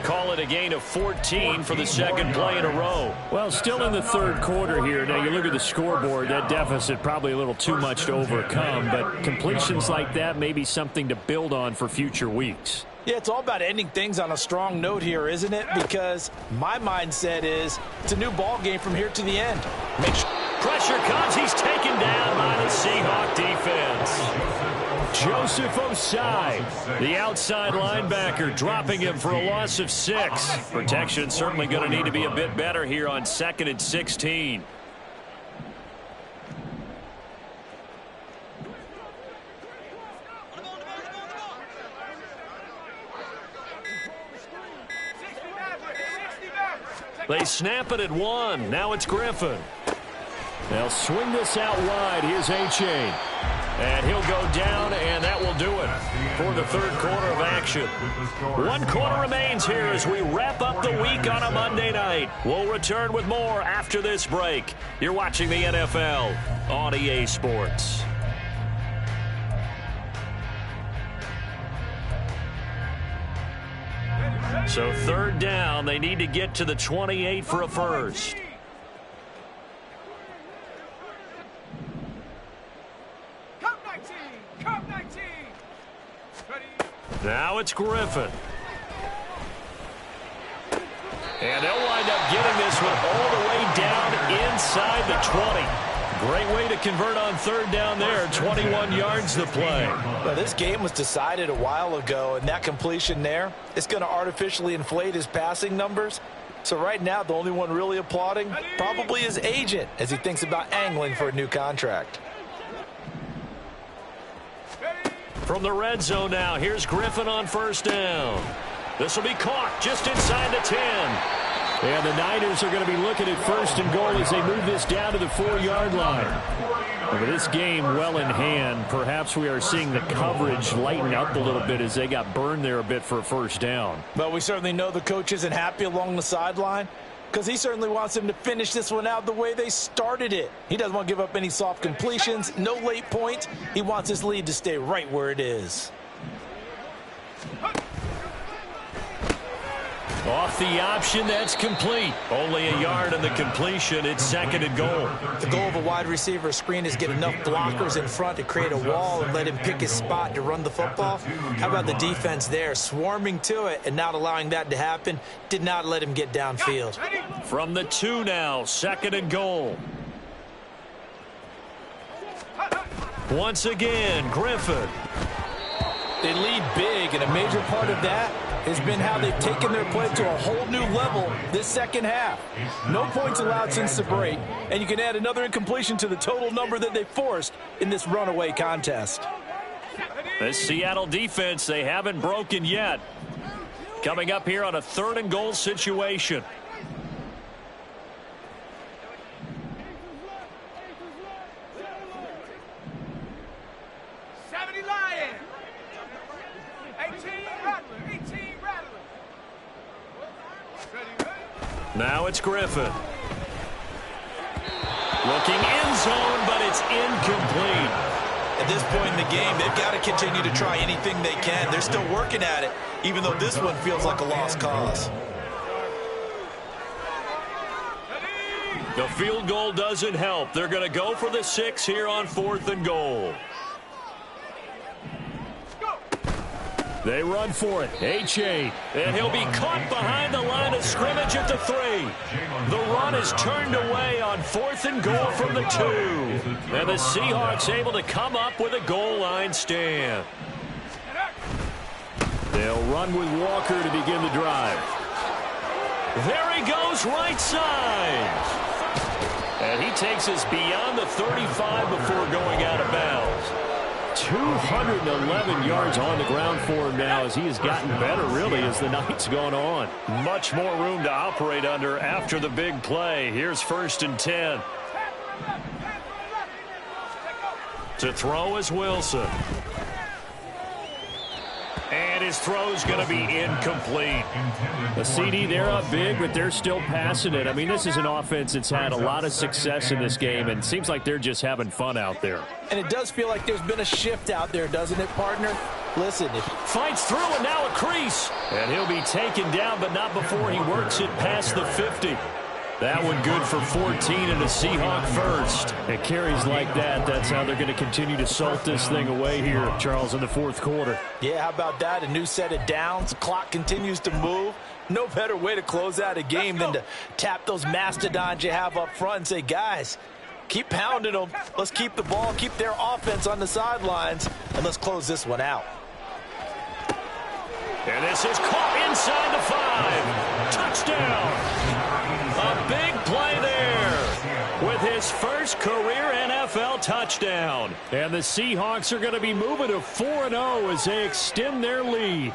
A: Call it a gain of 14 for the 2nd play in a row.
E: Well, still in the 3rd quarter here. Now, you look at the scoreboard, that deficit probably a little too much to overcome, but completions like that may be something to build on for future weeks.
B: Yeah, it's all about ending things on a strong note here, isn't it? Because my mindset is it's a new ball game from here to the end.
A: Pressure comes. He's taken down by the Seahawk defense. Joseph Osai, the outside linebacker, dropping him for a loss of 6. Protection certainly going to need to be a bit better here on 2nd and 16.
E: They snap it at 1. Now it's Griffin. They'll swing this out wide. Here's A-Chain. And he'll go down, and that will do it for the third quarter of action. 1 quarter remains here as we wrap up the week on a Monday night. We'll return with more after this break. You're watching the NFL on EA Sports. So third down, they need to get to the 28 for a first. Now it's Griffin. And they'll wind up getting this one all the way down inside the 20. Great way to convert on third down there. 21 yards to play.
B: Well, this game was decided a while ago, and that completion there is going to artificially inflate his passing numbers. So right now, the only one really applauding probably his agent as he thinks about angling for a new contract.
E: From the red zone now, here's Griffin on first down. This will be caught just inside the 10. And the Niners are going to be looking at first and goal as they move this down to the 4-yard line. But this game well in hand. Perhaps we are seeing the coverage lighten up a little bit as they got burned there a bit for a first down.
B: But we certainly know the coach isn't happy along the sideline because he certainly wants them to finish this one out the way they started it. He doesn't want to give up any soft completions, no late points. He wants his lead to stay right where it is.
E: Off the option, that's complete. Only a yard on the completion. It's second and goal.
B: The goal of a wide receiver screen is get enough blockers in front to create a wall and let him pick his spot to run the football. How about the defense there, swarming to it and not allowing that to happen? Did not let him get downfield.
E: From the 2 now, second and goal. Once again, Griffin.
B: They lead big, and a major part of that has been how they've taken their play to a whole new level this second half. No points allowed since the break, and you can add another incompletion to the total number that they forced in this runaway contest.
E: The Seattle defense, they haven't broken yet. Coming up here on a third and goal situation. Now it's Griffin. Looking end zone, but it's incomplete.
D: At this point in the game, they've got to continue to try anything they can. They're still working at it, even though this one feels like a lost cause.
E: The field goal doesn't help. They're going to go for the 6 here on 4th and goal. They run for it. A-Chain. And he'll be caught behind the line of scrimmage at the 3. The run is turned away on 4th and goal from the 2. And the Seahawks able to come up with a goal line stand. They'll run with Walker to begin the drive. There he goes, right side. And he takes us beyond the 35 before going out of bounds. 211 yards on the ground for him now as he has gotten better, really, as the night's gone on. Much more room to operate under after the big play. Here's 1st and 10. To throw is Wilson. And his throw's going to be incomplete. The CD, they're up big, but they're still passing it. I mean, this is an offense that's had a lot of success in this game, and it seems like they're just having fun out there.
B: And it does feel like there's been a shift out there, doesn't it, partner? Listen.
E: Fights through, and now a crease. And he'll be taken down, but not before he works it past the 50. That one good for 14 and a Seahawk first. It carries like that. That's how they're going to continue to salt this thing away here, Charles, in the 4th quarter.
B: Yeah, how about that? A new set of downs. Clock continues to move. No better way to close out a game than to tap those mastodons you have up front and say, guys, keep pounding them. Let's keep the ball, keep their offense on the sidelines, and let's close this one out.
E: And this is caught inside the 5. Touchdown. A big play there with his first career NFL touchdown. And the Seahawks are going to be moving to 4-0 as they extend their lead.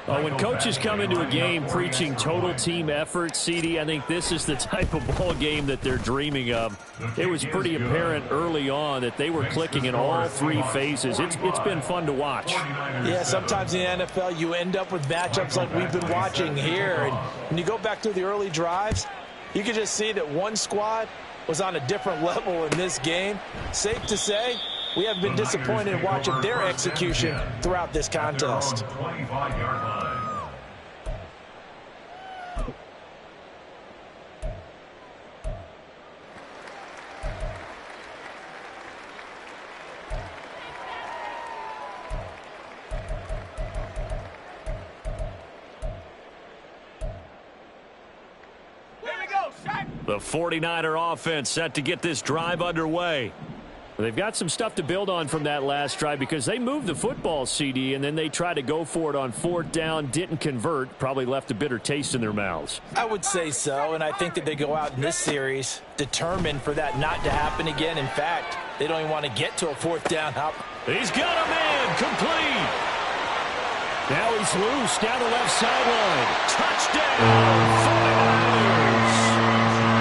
E: Well, when coaches come into a game preaching total team effort, CD, I think this is the type of ball game that they're dreaming of. It was pretty apparent early on that they were clicking in all three phases. It's been fun to watch.
B: Yeah, sometimes in the NFL you end up with matchups like we've been watching here. And when you go back to the early drives, you can just see that one squad was on a different level in this game. Safe to say, we have been disappointed in watching their execution throughout this contest.
E: The 49er offense set to get this drive underway. They've got some stuff to build on from that last drive because they moved the football, CD, and then they tried to go for it on 4th down, didn't convert, probably left a bitter taste in their mouths.
B: I would say so, and I think that they go out in this series determined for that not to happen again. In fact, they don't even want to get to a 4th down.
E: He's got a man, complete. Now he's loose down the left sideline. Touchdown, 49ers.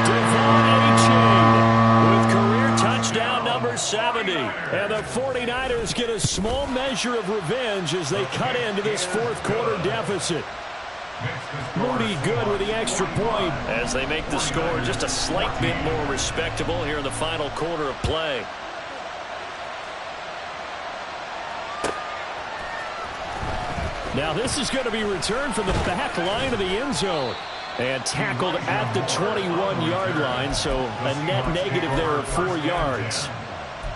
E: Devon Achane with career touchdown number 70. And the 49ers get a small measure of revenge as they cut into this fourth quarter deficit. Moody good with the extra point as they make the score just a slight bit more respectable here in the final quarter of play. Now this is going to be returned from the back line of the end zone and tackled at the 21-yard line, so a net negative there of 4 yards.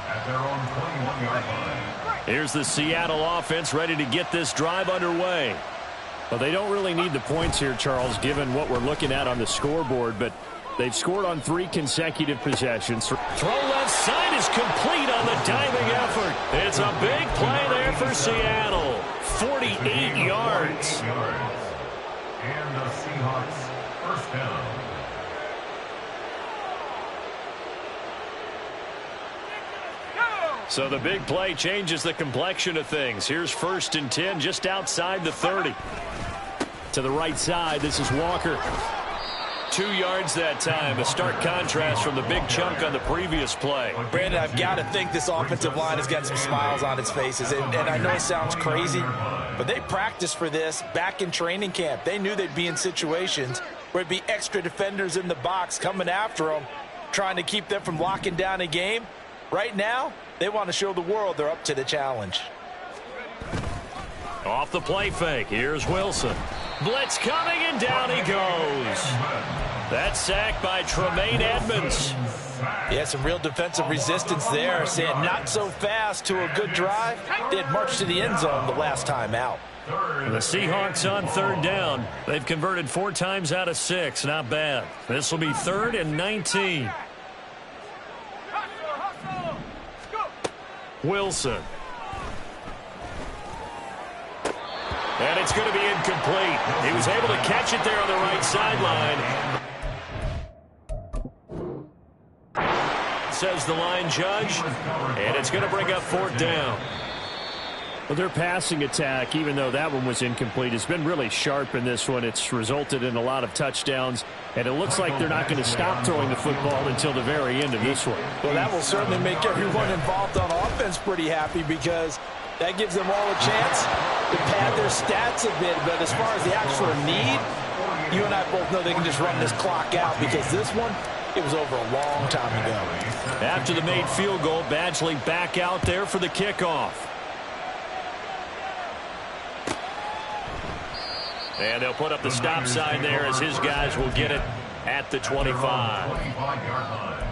C: At their own 21-yard line.
E: Here's the Seattle offense ready to get this drive underway. Well, they don't really need the points here, Charles, given what we're looking at on the scoreboard, but they've scored on 3 consecutive possessions. Throw left side is complete on the diving effort. It's a big play there for Seattle. 48 yards.
C: And the Seahawks first down.
E: So the big play changes the complexion of things. Here's 1st and 10 just outside the 30. To the right side, this is Walker. 2 yards that time, a stark contrast from the big chunk on the previous play.
B: Brandon, I've got to think this offensive line has got some smiles on its faces. And I know it sounds crazy, but they practiced for this back in training camp. They knew they'd be in situations where it'd be extra defenders in the box coming after them, trying to keep them from locking down a game. Right now, they want to show the world they're up to the challenge.
E: Off the play fake, here's Wilson. Blitz coming, and down he goes. That's sacked by Tremaine Edmonds.
B: Yeah, some real defensive resistance there, saying not so fast to a good drive. They had marched to the end zone the last time out.
E: The Seahawks on 3rd down. They've converted 4 times out of 6. Not bad. This will be 3rd and 19. Wilson. And it's going to be incomplete. He was able to catch it there on the right sideline. Says the line judge. And it's going to bring up 4th down. Well, their passing attack, even though that one was incomplete, has been really sharp in this one. It's resulted in a lot of touchdowns. And it looks like they're not going to stop throwing the football until the very end of this one.
B: Well, that will certainly make everyone involved on offense pretty happy because that gives them all a chance to pad their stats a bit. But as far as the actual need, you and I both know they can just run this clock out because this one, it was over a long time ago.
E: After the made field goal, Badgley back out there for the kickoff. And they'll put up the stop sign there as his guys will get it at the 25.
C: 25-yard line.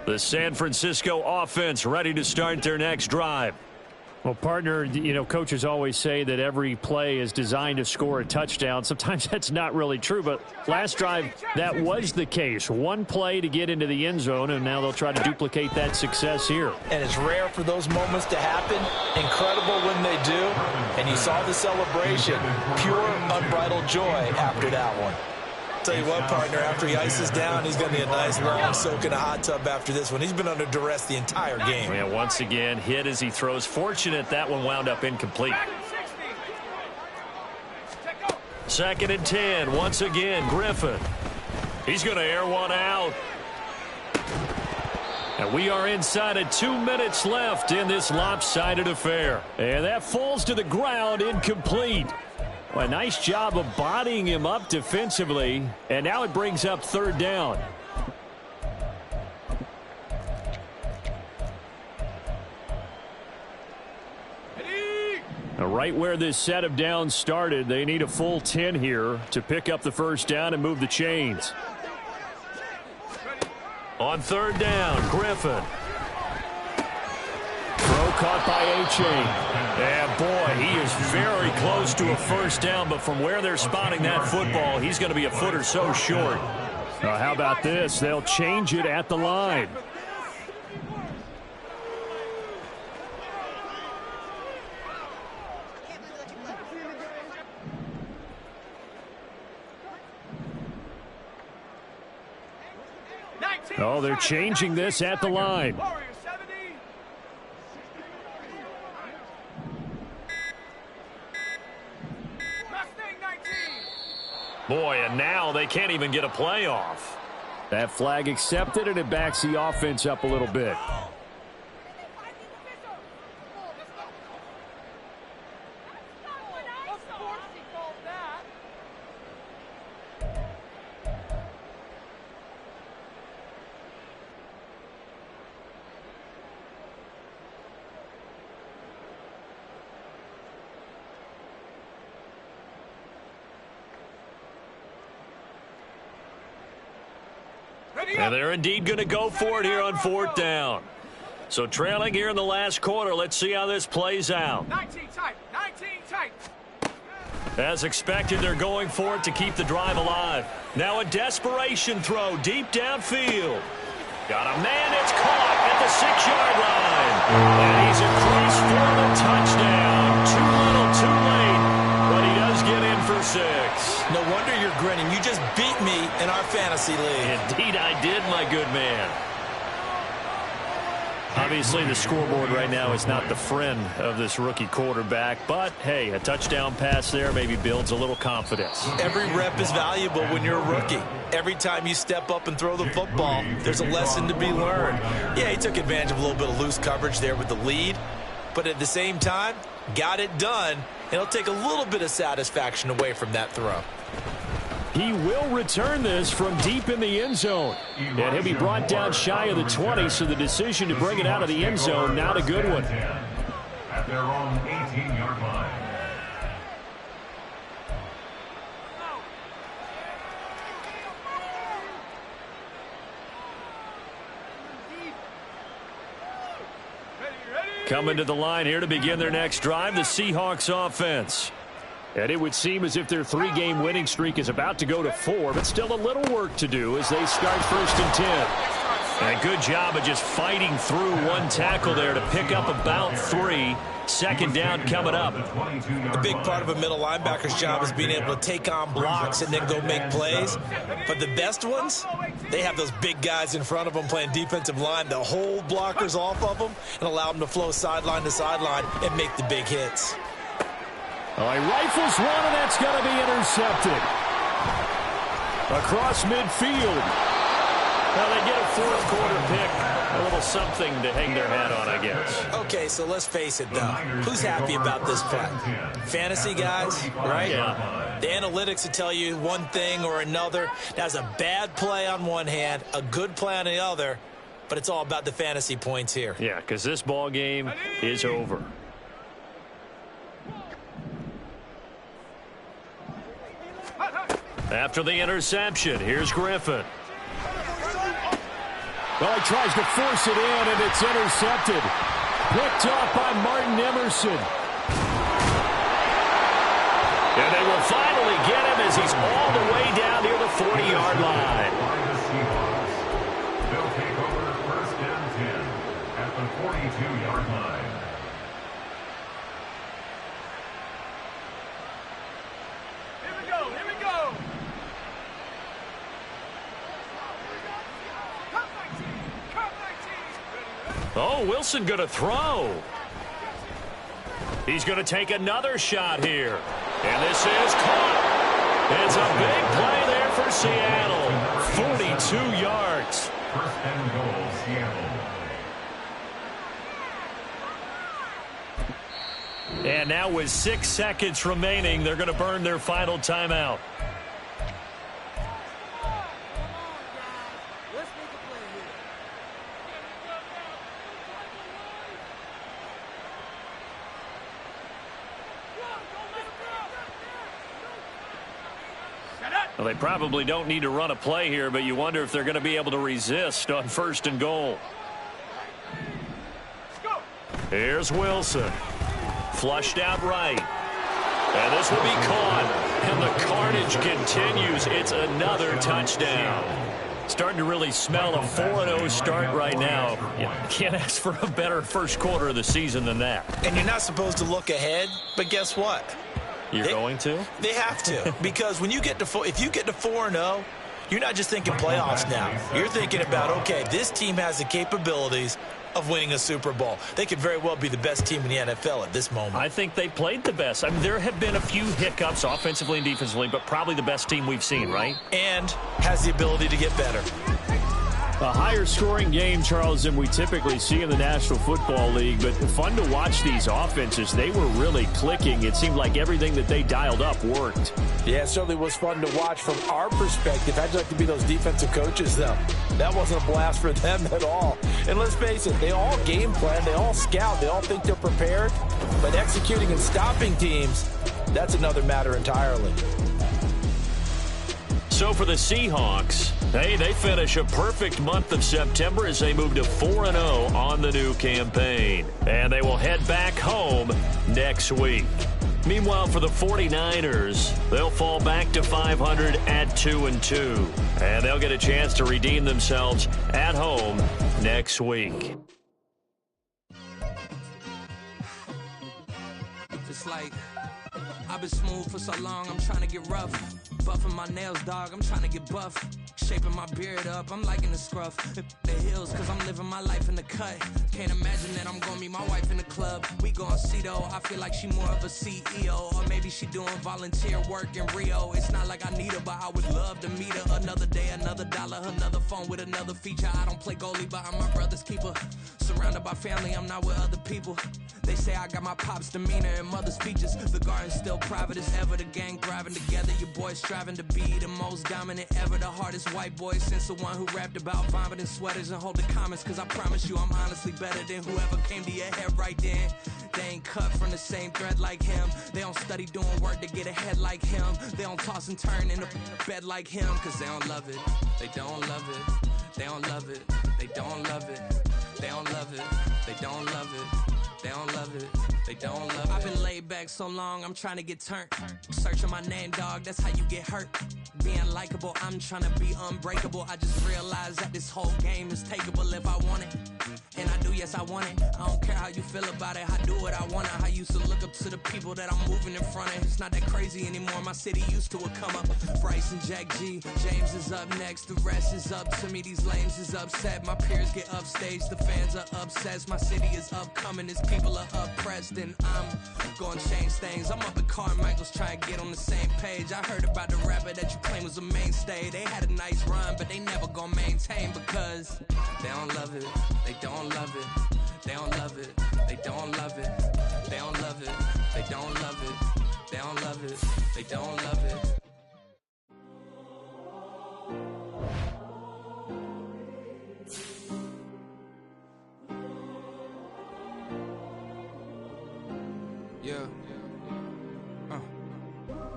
E: The San Francisco offense ready to start their next drive. Well, partner, you know, coaches always say that every play is designed to score a touchdown. Sometimes that's not really true, but last drive, that was the case. One play to get into the end zone, and now they'll try to duplicate that success here.
B: And it's rare for those moments to happen. Incredible when they do. And you saw the celebration. Pure, unbridled joy after that one. Tell you what, partner, after he ices down, he's going to be a nice long soak in a hot tub after this one. He's been under duress the entire game.
A: And once again, hit as he throws. Fortunate that one wound up incomplete. 2nd and 10. Once again, Griffin. He's going to air one out. And we are inside of 2 minutes left in this lopsided affair. And that falls to the ground, incomplete. Well, a nice job of bodying him up defensively, and now it brings up 3rd down. Now, right where this set of downs started, they need a full 10 here to pick up the 1st down and move the chains. On 3rd down, Griffin. Throw caught by A-Chain. And boy, he is very close to a 1st down, but from where they're spotting that football, he's going to be a foot or so short. How about this? They'll change it at the line. Oh, they're changing this at the line. Boy, and now they can't even get a playoff. That flag accepted, and it backs the offense up a little bit. And they're indeed going to go for it here on 4th down. So trailing here in the last quarter. Let's see how this plays out.
F: 19 tight. 19 tight.
A: As expected, they're going for it to keep the drive alive. Now a desperation throw deep downfield. Got a man. It's caught at the 6-yard line. And he's across for the touchdown. Too little, too late. But he does get in for 6.
B: No wonder you're grinning. You just beat me in our fantasy league.
A: Indeed I did, my good man. Obviously, the scoreboard right now is not the friend of this rookie quarterback. But, hey, a touchdown pass there maybe builds a little confidence.
B: Every rep is valuable when you're a rookie. Every time you step up and throw the football, there's a lesson to be learned. Yeah, he took advantage of a little bit of loose coverage there with the lead. But at the same time, got it done. It'll take a little bit of satisfaction away from that throw.
E: He will return this from deep in the end zone. And he'll be brought down shy of the 20, so the decision to bring it out of the end zone, not a good one.
C: At their own 18-yard line.
A: Coming to the line here to begin their next drive, the Seahawks offense.
E: And it would seem as if their 3-game winning streak is about to go to 4, but still a little work to do as they start 1st and 10.
A: And a good job of just fighting through one tackle there to pick up about 3. 2nd down coming up.
B: A big part of a middle linebacker's job is being able to take on blocks and then go make plays. But the best ones, they have those big guys in front of them playing defensive line to hold blockers off of them and allow them to flow sideline to sideline and make the big hits.
E: Oh, he rifles one, and that's going to be intercepted. Across midfield.
A: Well, they get a 4th quarter pick. A little something to hang their hat on, I guess.
B: Okay, so let's face it, though. Who's happy about this play? Fantasy guys, right?
A: Yeah.
B: The analytics will tell you one thing or another. That's a bad play on one hand, a good play on the other, but it's all about the fantasy points here.
A: Yeah, because this ball game is over. After the interception, here's Griffin.
E: Well, he tries to force it in, and it's intercepted. Picked off by Martin Emerson.
A: And they will finally get him as he's all the way down near the 40-yard line.
C: They'll take over first and 10 at the 42-yard line.
F: Here we go, here we go. Come 19, come 19.
A: Oh, Wilson going to throw. He's going to take another shot here. And this is caught. It's a big play there for Seattle. 42 yards.
C: First and goal, Seattle.
A: And now with 6 seconds remaining, they're going to burn their final timeout. Well, they probably don't need to run a play here, but you wonder if they're going to be able to resist on first and goal. Here's Wilson. Flushed out right. And this will be caught. And the carnage continues. It's another touchdown. Starting to really smell a 4-0 start right now. You can't ask for a better first quarter of the season than that.
D: And you're not supposed to look ahead, but guess what?
A: You're going to?
D: They have to, because when you get to if you get to 4-0, you're not just thinking playoffs now. You're thinking about, okay, this team has the capabilities of winning a Super Bowl. They could very well be the best team in the NFL at this moment.
A: I think they played the best. I mean, there have been a few hiccups offensively and defensively, but probably the best team we've seen, right?
D: And has the ability to get better.
E: A higher scoring game, Charles, than we typically see in the National Football League, but fun to watch these offenses. They were really clicking. It seemed like everything that they dialed up worked.
B: Yeah, it certainly was fun to watch from our perspective. How'd you like to be those defensive coaches, though? That wasn't a blast for them at all. And let's face it, they all game plan, they all scout, they all think they're prepared, but executing and stopping teams, that's another matter entirely.
A: So for the Seahawks, hey, they finish a perfect month of September as they move to 4-0 on the new campaign. And they will head back home next week. Meanwhile, for the 49ers, they'll fall back to 500 at 2-2. And they'll get a chance to redeem themselves at home next week.
G: It's like I've been smooth for so long, I'm trying to get rough. Buffing my nails, dog, I'm trying to get buff. Shaping my beard up, I'm liking the scruff. The hills, cause I'm living my life in the cut. Can't imagine that I'm gonna meet my wife in the club. We gon' see though, I feel like she more of a CEO. Or maybe she doing volunteer work in Rio. It's not like I need her, but I would love to meet her. Another day, another dollar, another phone with another feature. I don't play goalie, but I'm my brother's keeper. Surrounded by family, I'm not with other people. They say I got my pop's demeanor and mother's features. The garden's still private as ever. The gang thriving together. Your boys striving to be the most dominant ever. The hardest white boy since the one who rapped about vomiting sweaters and hold the comments. Cause I promise you I'm honestly better than whoever came to your head right then. They ain't cut from the same thread like him. They don't study doing work to get ahead like him. They don't toss and turn in the bed like him. Cause they don't love it. They don't love it. They don't love it. They don't love it. They don't love it. They don't love it. They don't love it. They don't love it. I've been laid back so long, I'm trying to get turned. Searching my name, dog, that's how you get hurt. Being likable, I'm trying to be unbreakable. I just realized that this whole game is takeable if I want it. And I do, yes, I want it. I don't care how you feel about it. I do what I want to. I used to look up to the people that I'm moving in front of. It's not that crazy anymore. My city used to a come up. Bryce and Jack G. James is up next. The rest is up to me. These lames is upset. My peers get upstage. The fans are obsessed. My city is upcoming. These people are oppressed. And I'm gonna change things. I'm up at Carmichael's trying to get on the same page. I heard about the rapper that you claim was a mainstay. They had a nice run, but they never gonna maintain because they don't love it. They don't love it. They don't love it. They don't love it. They don't love it. They don't love it. They don't love it. They don't love it. Yeah.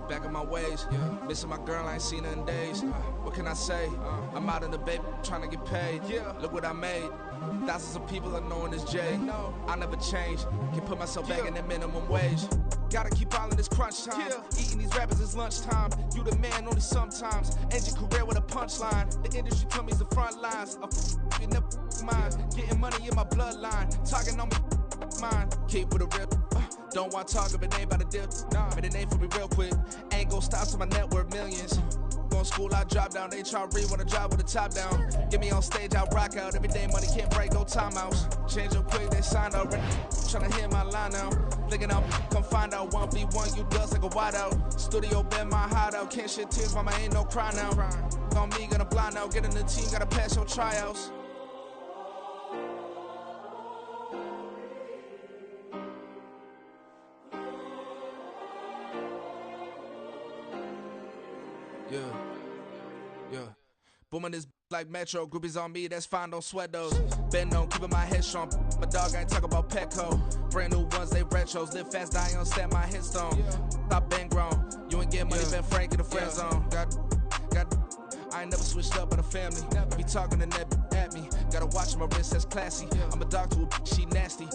G: Back on my ways. Missing my girl, I ain't seen her in days. What can I say? I'm out in the baby, trying to get paid. Look what I made. Thousands of people are knowing this Jay. I never change. Can put myself back in that minimum wage. Gotta keep all in this crunch time. Eating these rappers is lunchtime. You the man only sometimes. End your career with a punchline. The industry told me the front lines. I'm in the mind. Getting money in my bloodline. Talking on mine. Keep with a real. Don't want to talk if it ain't about a deal. But it ain't for me real quick. Ain't gon' stop so my net worth millions. Going school, I drop down. They try to read when I drive with the top down. Get me on stage, I rock out. Every day money can't break, no timeouts. Change up quick, they signed up. Tryna hear my line now. Thinking I'll come find out 1v1, you dust like a wideout. Studio been my hideout. Can't shed tears, mama ain't no cry now. On me, gonna blind out. Get in the team, gotta pass your tryouts. Yeah. Booming this like Metro. Groupies on me, that's fine, don't sweat those. Been on, keeping my head strong. My dog ain't talk about Petco. Brand new ones, they retros. Live fast, die on, set my headstone. Stop been grown. You ain't get money, been frank in the friend zone. I ain't never switched up on the family. Be talking to that at me. Gotta watch my wrist, that's classy. I'm a dog to a she nasty.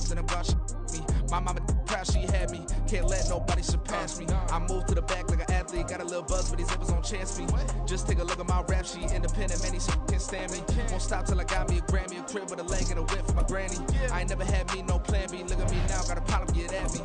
G: Then I'm God, me. My mama proud she had me. Can't let nobody surpass me. I move to the back like an athlete. Got a little buzz, but these zippers don't chance me. Just take a look at my rap sheet. Independent, man, these can't stand me. Won't stop till I got me a Grammy, a crib with a leg and a whip for my granny. I ain't never had me no plan B. Look at me now, got a problem, get at me.